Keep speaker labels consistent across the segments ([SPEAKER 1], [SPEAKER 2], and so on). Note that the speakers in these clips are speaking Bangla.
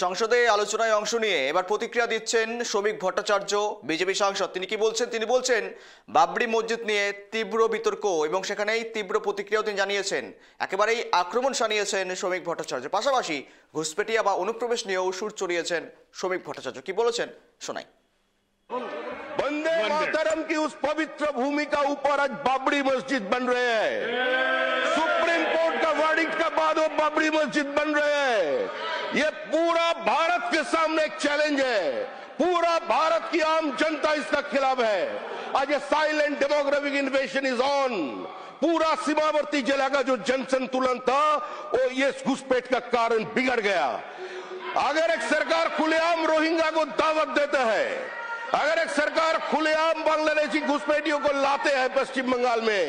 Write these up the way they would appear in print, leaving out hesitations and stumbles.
[SPEAKER 1] সংসদে আলোচনায় অংশ নিয়ে এবার প্রতিক্রিয়া দিচ্ছেন শ্রমিক ভট্টাচার্য, বিজেপি সাংসদ। তিনি কি বলছেন? তিনি বলছেন বাবরি মসজিদ নিয়ে তীব্র বিতর্ক এবং সেখানেই তীব্র প্রতিক্রিয়াও তিনি জানিয়েছেন। একেবারেই আক্রমণ শানিয়েছেন শ্রমিক ভট্টাচার্য। পাশাপাশি ঘুষপেটিয়া বা অনুপ্রবেশ নিয়েও সুর চড়িয়েছেন শ্রমিক ভট্টাচার্য। কি বলেছেন শোনাই।
[SPEAKER 2] वंदे मातरम की उस पवित्र भूमि का ऊपर आज बाबरी मस्जिद बन रहे हैं। सुप्रीम कोर्ट का वर्डिक्ट के बाद वो बाबरी मस्जिद बन रहे हैं। ये पूरा भारत के सामने एक चैलेंज है। पूरा भारत की आम जनता इसका खिलाफ है। आज ये साइलेंट डेमोग्राफिक इन्वेशन इज ऑन। पूरा सीमावर्ती जिला का जो जन संतुलन था वो ये घुसपैठ का कारण बिगड़ गया। अगर एक सरकार खुलेआम रोहिंग्या को दावत देता है, अगर एक सरकार खुलेआम बांग्लादेशी घुसपैठियों को लाते हैं पश्चिम बंगाल में,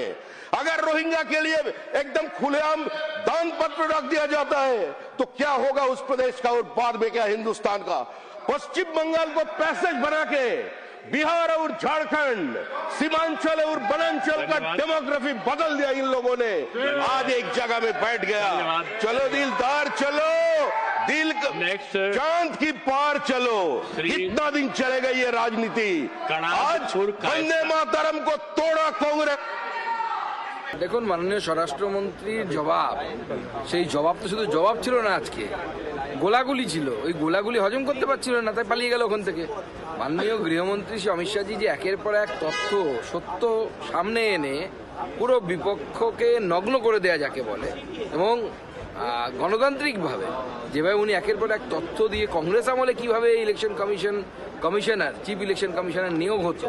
[SPEAKER 2] अगर रोहिंग्या के लिए एकदम खुलेआम दान पत्र रख दिया जाता है, तो क्या होगा उस प्रदेश का और बाद में क्या हिंदुस्तान का। पश्चिम बंगाल को पैसेज बना के बिहार और झारखंड, सीमांचल और वनांचल का डेमोग्राफी बदल दिया इन लोगों ने। आज एक जगह में बैठ गया। चलो दिलदार चलो, दिल चांद की पार चलो। कितना दिन चलेगा ये राजनीति। आज वंदे मातरम को तोड़ा कांग्रेस।
[SPEAKER 3] দেখুন, মাননীয় স্বরাষ্ট্রমন্ত্রীর জবাব, সেই জবাব তো শুধু জবাব ছিল না, আজকে গোলাগুলি ছিল। ওই গোলাগুলি হজম করতে পারছিল না, তাই পালিয়ে গেল ওখান থেকে। মাননীয় গৃহমন্ত্রী শ্রী অমিত শাহজি যে একের পর এক তথ্য সত্য সামনে এনে পুরো বিপক্ষকে নগ্ন করে দেয়া যাকে বলে, এবং গণতান্ত্রিকভাবে যেভাবে উনি একের পর এক তথ্য দিয়ে কংগ্রেস আমলে কীভাবে election commissioner chief election commissioner নিয়োগ হতো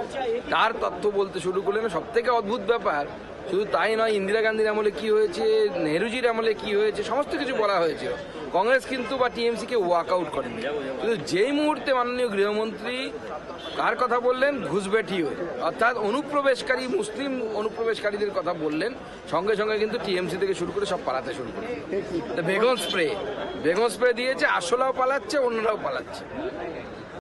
[SPEAKER 3] তার তথ্য বলতে শুরু করলেন। সব থেকে অদ্ভুত ব্যাপার, শুধু তাই নয়, ইন্দিরা গান্ধীর আমলে কি হয়েছে, নেহরুজির আমলে কি হয়েছে, সমস্ত কিছু বলা হয়েছিল। কংগ্রেস কিন্তু বা টিএমসিকে ওয়াক আউট করেনি। কিন্তু যেই মুহূর্তে মাননীয় গৃহমন্ত্রী কার কথা বললেন, ঘুষপেটিয়া অর্থাৎ অনুপ্রবেশকারী মুসলিম অনুপ্রবেশকারীদের কথা বললেন, সঙ্গে সঙ্গে কিন্তু টিএমসি থেকে শুরু করে সব পালাতে শুরু করে। বেগম স্প্রে দিয়েছে, আসলাও পালাচ্ছে, অন্যরাও পালাচ্ছে।